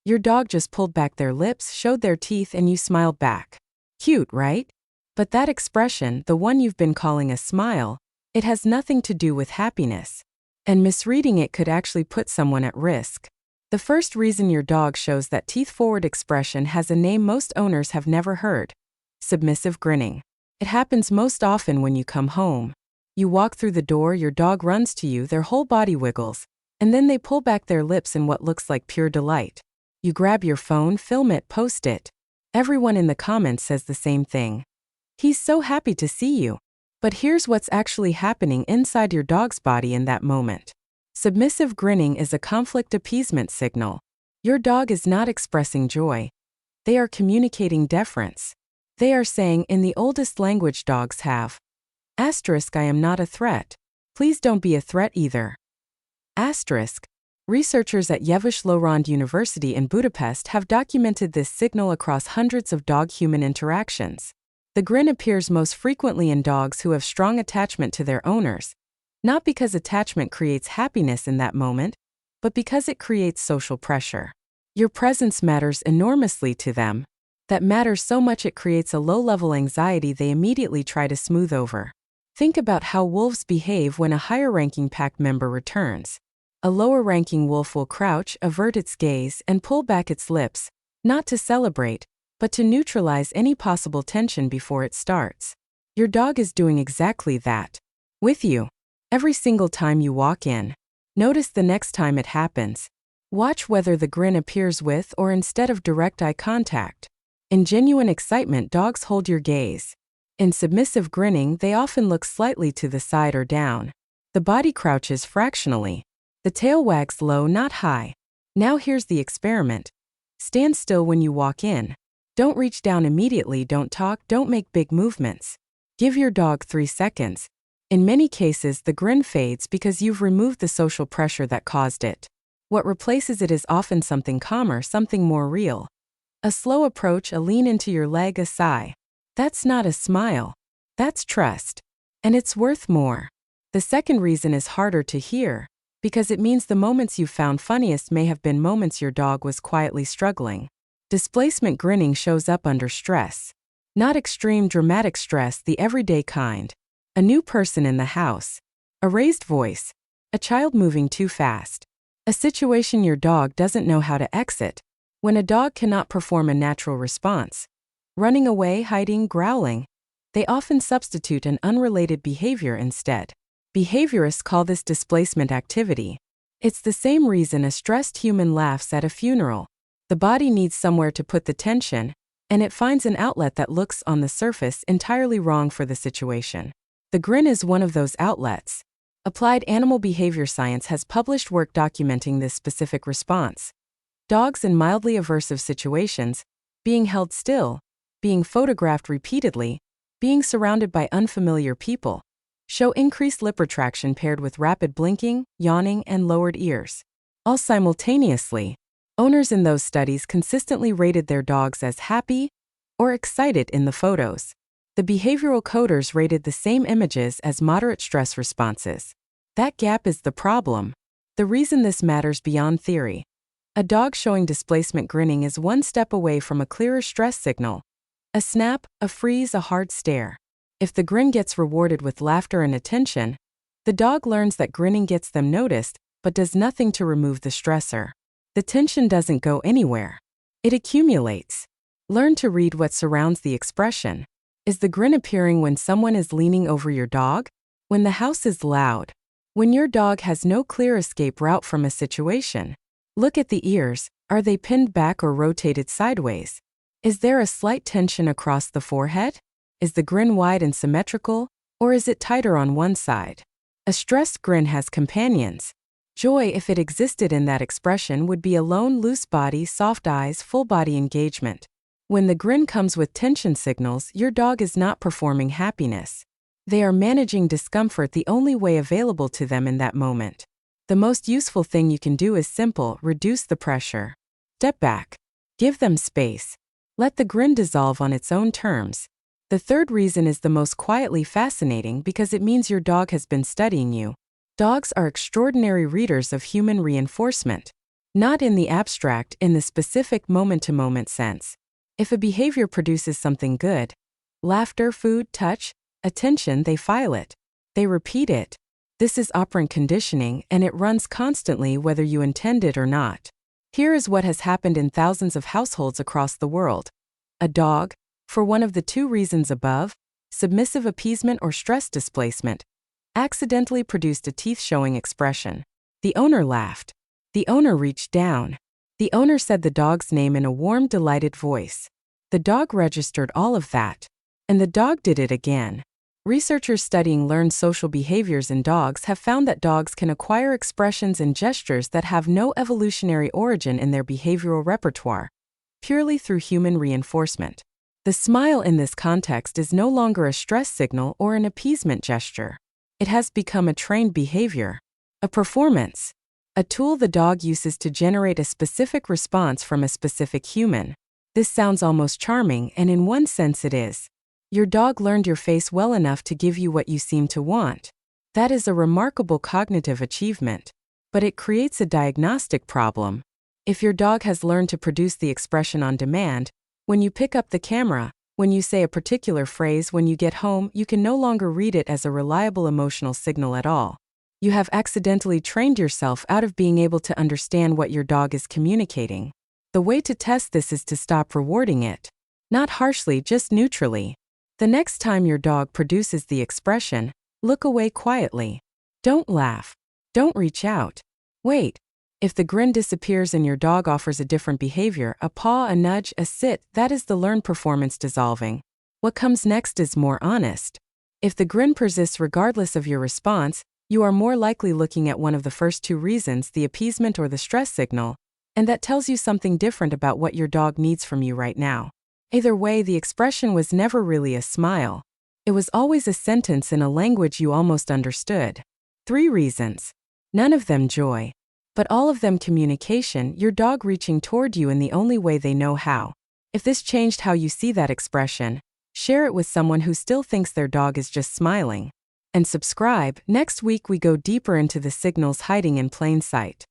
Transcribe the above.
Your dog just pulled back their lips, showed their teeth, and you smiled back. Cute, right? But that expression, the one you've been calling a smile, it has nothing to do with happiness. And misreading it could actually put someone at risk. The first reason your dog shows that teeth-forward expression has a name most owners have never heard: submissive grinning. It happens most often when you come home. You walk through the door, your dog runs to you, their whole body wiggles, and then they pull back their lips in what looks like pure delight. You grab your phone, film it, post it. Everyone in the comments says the same thing. He's so happy to see you. But here's what's actually happening inside your dog's body in that moment. Submissive grinning is a conflict appeasement signal. Your dog is not expressing joy. They are communicating deference. They are saying, in the oldest language dogs have, **I am not a threat. Please don't be a threat either. **. Researchers at Yavuz University in Budapest have documented this signal across hundreds of dog-human interactions. The grin appears most frequently in dogs who have strong attachment to their owners, not because attachment creates happiness in that moment, but because it creates social pressure. Your presence matters enormously to them. That matters so much it creates a low-level anxiety they immediately try to smooth over. Think about how wolves behave when a higher-ranking pack member returns. A lower-ranking wolf will crouch, avert its gaze, and pull back its lips, not to celebrate, but to neutralize any possible tension before it starts. Your dog is doing exactly that. With you. Every single time you walk in. Notice the next time it happens. Watch whether the grin appears with or instead of direct eye contact. In genuine excitement, dogs hold your gaze. In submissive grinning, they often look slightly to the side or down. The body crouches fractionally. The tail wags low, not high. Now here's the experiment. Stand still when you walk in. Don't reach down immediately, don't talk, don't make big movements. Give your dog 3 seconds. In many cases, the grin fades because you've removed the social pressure that caused it. What replaces it is often something calmer, something more real. A slow approach, a lean into your leg, a sigh. That's not a smile. That's trust. And it's worth more. The second reason is harder to hear, because it means the moments you've found funniest may have been moments your dog was quietly struggling. Displacement grinning shows up under stress. Not extreme dramatic stress, the everyday kind. A new person in the house. A raised voice. A child moving too fast. A situation your dog doesn't know how to exit. When a dog cannot perform a natural response, running away, hiding, growling, they often substitute an unrelated behavior instead. Behaviorists call this displacement activity. It's the same reason a stressed human laughs at a funeral. The body needs somewhere to put the tension, and it finds an outlet that looks, on the surface, entirely wrong for the situation. The grin is one of those outlets. Applied animal behavior science has published work documenting this specific response. Dogs in mildly aversive situations, being held still, being photographed repeatedly, being surrounded by unfamiliar people, show increased lip retraction paired with rapid blinking, yawning, and lowered ears. All simultaneously, owners in those studies consistently rated their dogs as happy or excited in the photos. The behavioral coders rated the same images as moderate stress responses. That gap is the problem. The reason this matters beyond theory. A dog showing displacement grinning is one step away from a clearer stress signal. A snap, a freeze, a hard stare. If the grin gets rewarded with laughter and attention, the dog learns that grinning gets them noticed, but does nothing to remove the stressor. The tension doesn't go anywhere. It accumulates. Learn to read what surrounds the expression. Is the grin appearing when someone is leaning over your dog? When the house is loud? When your dog has no clear escape route from a situation? Look at the ears. Are they pinned back or rotated sideways? Is there a slight tension across the forehead? Is the grin wide and symmetrical, or is it tighter on one side? A stressed grin has companions. Joy, if it existed in that expression, would be a lone, loose body, soft eyes, full body engagement. When the grin comes with tension signals, your dog is not performing happiness. They are managing discomfort, the only way available to them in that moment. The most useful thing you can do is simple: reduce the pressure. Step back. Give them space. Let the grin dissolve on its own terms. The third reason is the most quietly fascinating because it means your dog has been studying you. Dogs are extraordinary readers of human reinforcement. Not in the abstract, in the specific moment-to-moment sense. If a behavior produces something good, laughter, food, touch, attention, they file it. They repeat it. This is operant conditioning, and it runs constantly whether you intend it or not. Here is what has happened in thousands of households across the world. A dog, for one of the two reasons above, submissive appeasement or stress displacement, accidentally produced a teeth-showing expression. The owner laughed. The owner reached down. The owner said the dog's name in a warm, delighted voice. The dog registered all of that. And the dog did it again. Researchers studying learned social behaviors in dogs have found that dogs can acquire expressions and gestures that have no evolutionary origin in their behavioral repertoire, purely through human reinforcement. The smile in this context is no longer a stress signal or an appeasement gesture. It has become a trained behavior, a performance, a tool the dog uses to generate a specific response from a specific human. This sounds almost charming, and in one sense it is. Your dog learned your face well enough to give you what you seem to want. That is a remarkable cognitive achievement. But it creates a diagnostic problem. If your dog has learned to produce the expression on demand, when you pick up the camera, when you say a particular phrase when you get home, you can no longer read it as a reliable emotional signal at all. You have accidentally trained yourself out of being able to understand what your dog is communicating. The way to test this is to stop rewarding it. Not harshly, just neutrally. The next time your dog produces the expression, look away quietly. Don't laugh. Don't reach out. Wait. If the grin disappears and your dog offers a different behavior, a paw, a nudge, a sit, that is the learned performance dissolving. What comes next is more honest. If the grin persists regardless of your response, you are more likely looking at one of the first two reasons, the appeasement or the stress signal, and that tells you something different about what your dog needs from you right now. Either way, the expression was never really a smile. It was always a sentence in a language you almost understood. 3 reasons. None of them joy. But all of them communication, your dog reaching toward you in the only way they know how. If this changed how you see that expression, share it with someone who still thinks their dog is just smiling. And subscribe. Next week we go deeper into the signals hiding in plain sight.